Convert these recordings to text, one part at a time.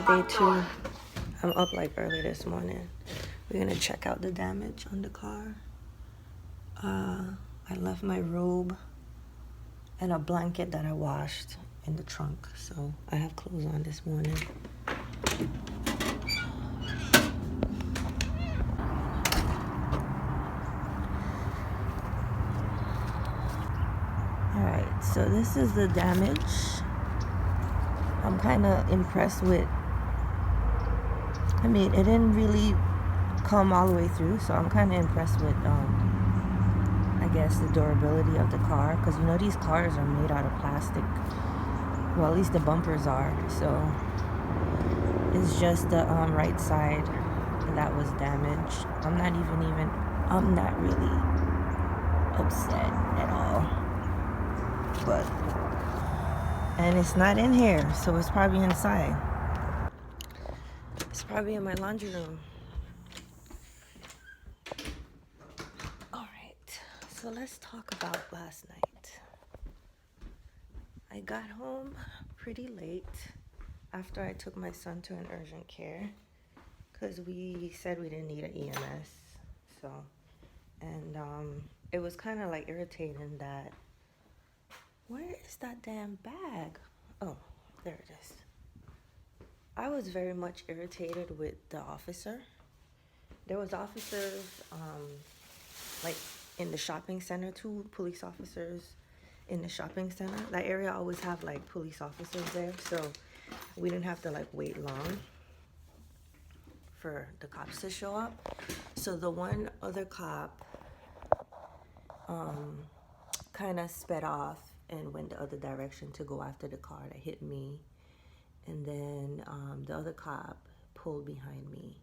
day two. I'm up like early this morning. We're gonna check out the damage on the car. I left my robe and a blanket that I washed in the trunk, so I have clothes on this morning. Alright, so this is the damage. I'm kind of impressed with, it didn't really come all the way through, so I'm kind of impressed with, I guess, the durability of the car, because you know these cars are made out of plastic. Well, at least the bumpers are, so it's just the right side that was damaged. I'm not really upset at all, and it's not in here, so it's probably inside. It's probably in my laundry room. Alright, so let's talk about last night. I got home pretty late after I took my son to an urgent care because we said we didn't need an EMS. And it was kind of like irritating that, where is that damn bag? Oh, there it is. I was very much irritated with the officer. There was officers, like in the shopping center, 2 police officers in the shopping center. That area always have like police officers there, so we didn't have to like wait long for the cops to show up. So the one other cop kind of sped off and went the other direction to go after the car that hit me. And then the other cop pulled behind me.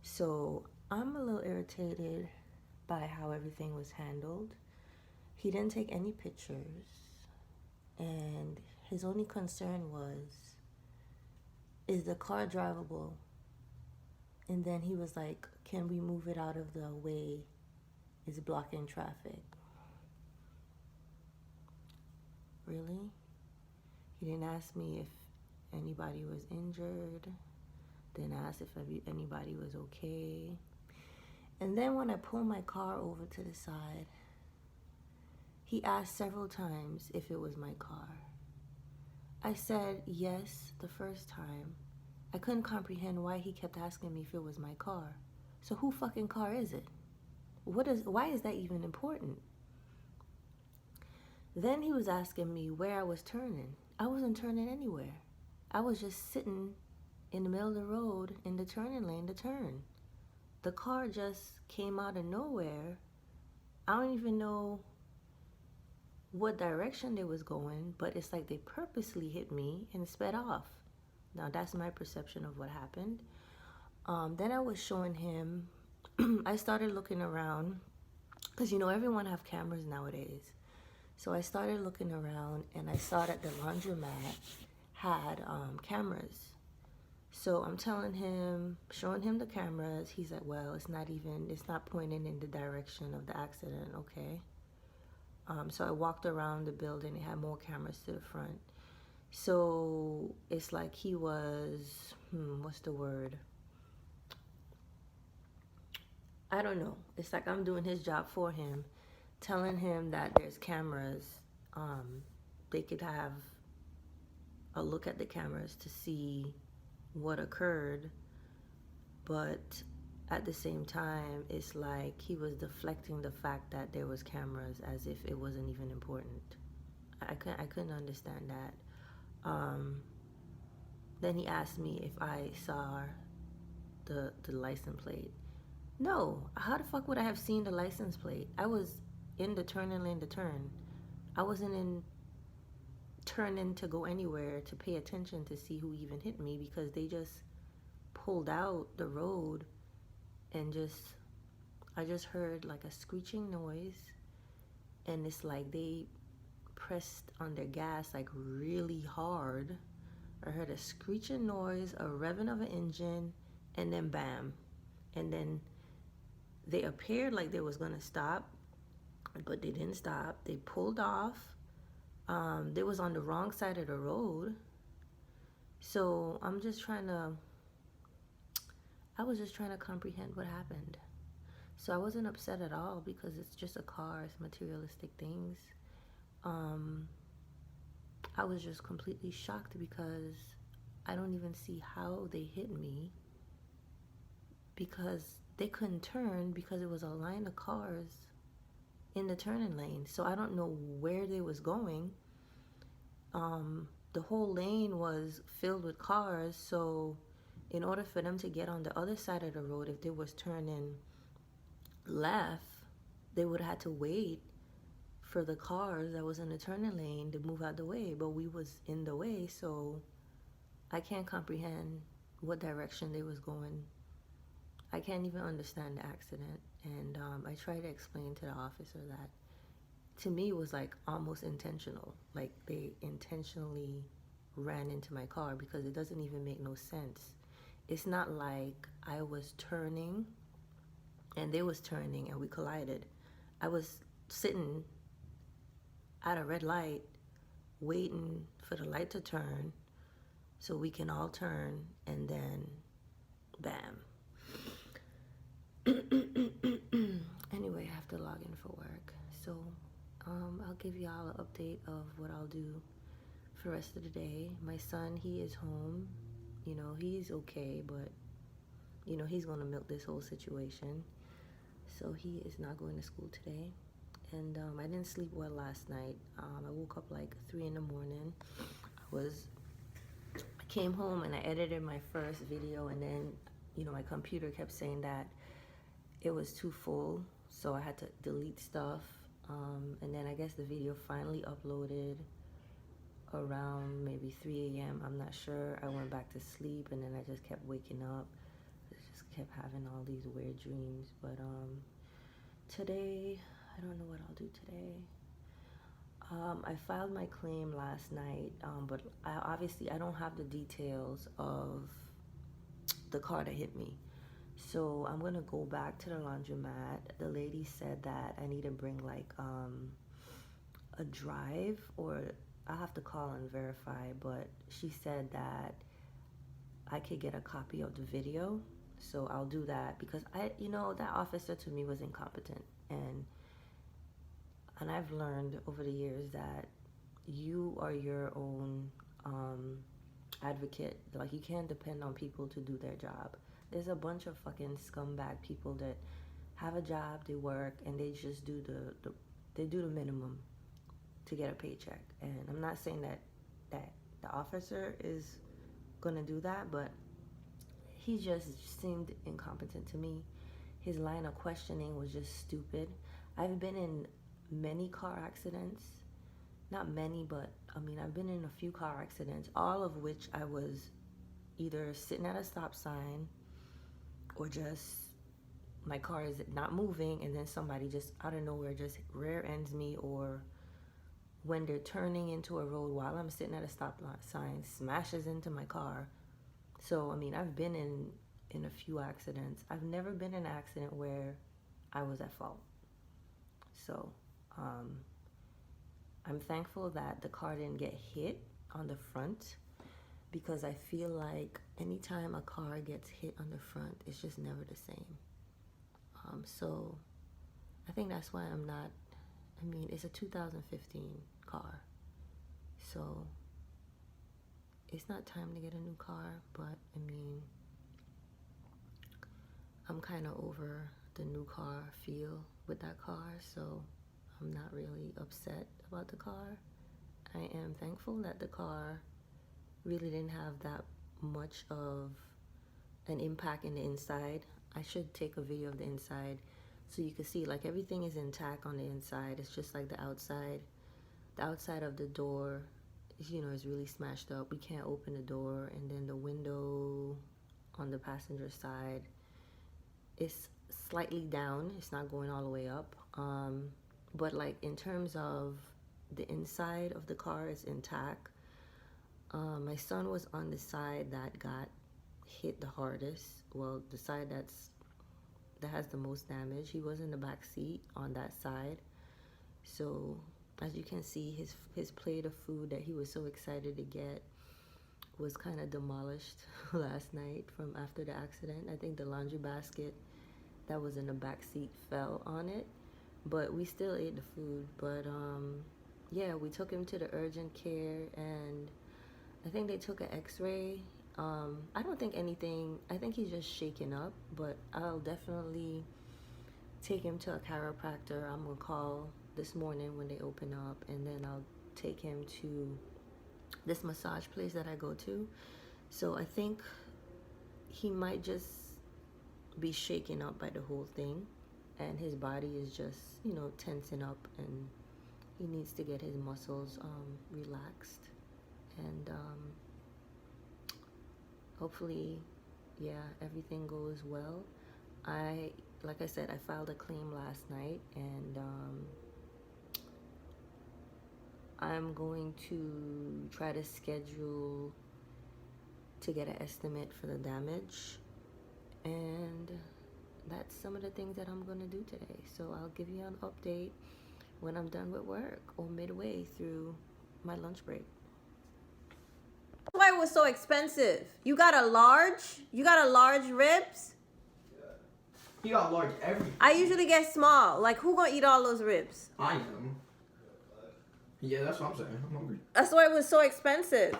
So I'm a little irritated by how everything was handled. He didn't take any pictures, and his only concern was, is the car drivable? And then he was like, can we move it out of the way? It's blocking traffic. Really? He didn't ask me if anybody was injured. Didn't ask if anybody was okay. And then when I pulled my car over to the side, he asked several times if it was my car. I said yes the first time. I couldn't comprehend why he kept asking me if it was my car. So who fucking car is it? Why is that even important? Then he was asking me where I was turning. I wasn't turning anywhere. I was just sitting in the middle of the road in the turning lane to turn. The car just came out of nowhere. I don't even know what direction they was going, but it's like they purposely hit me and sped off. Now that's my perception of what happened. Then I was showing him, I started looking around, because you know everyone have cameras nowadays. So I started looking around and I saw that the laundromat had cameras. So I'm telling him, showing him the cameras. He's like, well, it's not pointing in the direction of the accident, okay? So I walked around the building. It had more cameras to the front. So it's like he was, what's the word? I don't know. It's like I'm doing his job for him, telling him that there's cameras. They could have a look at the cameras to see what occurred, but at the same time, it's like he was deflecting the fact that there was cameras as if it wasn't even important. I couldn't understand that. Then he asked me if I saw the license plate. No, how the fuck would I have seen the license plate? I was in the turning lane to turn. I wasn't in turning to go anywhere to pay attention to see who even hit me, because they just pulled out the road and I just heard like a screeching noise, and it's like they pressed on their gas like really hard. I heard a screeching noise, a revving of an engine, and then bam. And then they appeared like they was gonna stop, but they didn't stop. They pulled off. They was on the wrong side of the road. So I was just trying to comprehend what happened. So I wasn't upset at all because it's just a car, it's materialistic things. I was just completely shocked because I don't even see how they hit me, because they couldn't turn because it was a line of cars in the turning lane. So I don't know where they was going. The whole lane was filled with cars, so in order for them to get on the other side of the road, if they was turning left, they would have had to wait for the cars that was in the turning lane to move out the way, but we was in the way, so I can't comprehend what direction they was going. I can't even understand the accident. And I tried to explain to the officer that to me it was like almost intentional. Like they intentionally ran into my car, because it doesn't even make no sense. It's not like I was turning and they was turning and we collided. I was sitting at a red light waiting for the light to turn so we can all turn, and then bam. Anyway, I have to log in for work. So I'll give y'all an update of what I'll do for the rest of the day. My son, he is home. You know, he's okay, but you know, he's gonna milk this whole situation. So he is not going to school today. And I didn't sleep well last night. I woke up like 3 in the morning. I came home and I edited my first video, and then, you know, my computer kept saying that it was too full, so I had to delete stuff. And then I guess the video finally uploaded around maybe 3 a.m. I'm not sure. I went back to sleep, and then I just kept waking up. I just kept having all these weird dreams. But today, I don't know what I'll do today. I filed my claim last night, but obviously I don't have the details of the car that hit me. So I'm gonna go back to the laundromat. The lady said that I need to bring like a drive, or I'll have to call and verify, but she said that I could get a copy of the video. So I'll do that, because that officer to me was incompetent, and I've learned over the years that you are your own advocate. Like, you can't depend on people to do their job. There's a bunch of fucking scumbag people that have a job, they work, and they just do the minimum to get a paycheck. And I'm not saying that the officer is gonna do that, but he just seemed incompetent to me. His line of questioning was just stupid. I've been in many car accidents. Not many, but I mean, I've been in a few car accidents, all of which I was either sitting at a stop sign, or just my car is not moving, and then somebody just out of nowhere just rear ends me, or when they're turning into a road while I'm sitting at a stop sign, smashes into my car. So I mean, I've been in a few accidents. I've never been in an accident where I was at fault. So I'm thankful that the car didn't get hit on the front, because I feel like anytime a car gets hit on the front, it's just never the same. So I think that's why it's a 2015 car. So it's not time to get a new car, but I mean, I'm kind of over the new car feel with that car, so I'm not really upset about the car. I am thankful that the car really didn't have that much of an impact in the inside. I should take a video of the inside so you can see, like, everything is intact on the inside. It's just like the outside. The outside of the door, is really smashed up. We can't open the door, and then the window on the passenger side is slightly down. It's not going all the way up. But like, in terms of the inside of the car is intact. My son was on the side that got hit the hardest. Well, the side that has the most damage. He was in the back seat on that side. So as you can see, his plate of food that he was so excited to get was kind of demolished last night from after the accident. I think the laundry basket that was in the back seat fell on it, but we still ate the food. But yeah, we took him to the urgent care, and I think they took an x-ray. I don't think anything, I think he's just shaken up, but I'll definitely take him to a chiropractor. I'm gonna call this morning when they open up, and then I'll take him to this massage place that I go to. So I think he might just be shaken up by the whole thing, and his body is just, you know, tensing up, and he needs to get his muscles relaxed, and hopefully, yeah, everything goes well. Like I said, I filed a claim last night, and I'm going to try to schedule to get an estimate for the damage, and that's some of the things that I'm going to do today. So I'll give you an update when I'm done with work or midway through my lunch break. That's why it was so expensive. You got a large? You got a large ribs? Yeah. You got large everything. I usually get small. Like, who gonna eat all those ribs? I am. Yeah, that's what I'm saying. I'm hungry. That's why it was so expensive.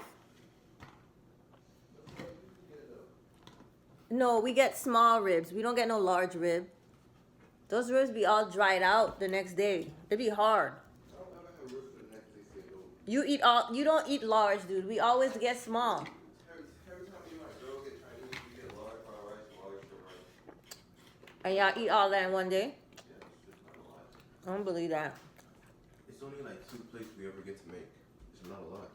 No, we get small ribs. We don't get no large rib. Those ribs be all dried out the next day. They be hard. You eat all. You don't eat large, dude. We always get small. And y'all eat all that in one day? I don't believe that. It's only like 2 plates we ever get to make. It's not a lot.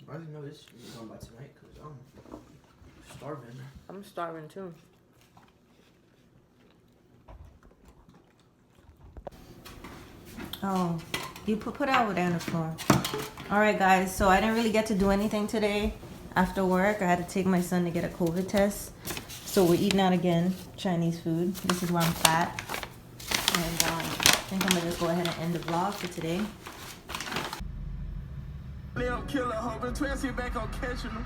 I didn't know this was on by tonight because I'm starving. I'm starving too. Oh, you put it over there on the floor. All right, guys. So I didn't really get to do anything today after work. I had to take my son to get a COVID test. So we're eating out again, Chinese food. This is why I'm fat. And I think I'm gonna just go ahead and end the vlog for today. Little killer, hoping twins get back on catching them.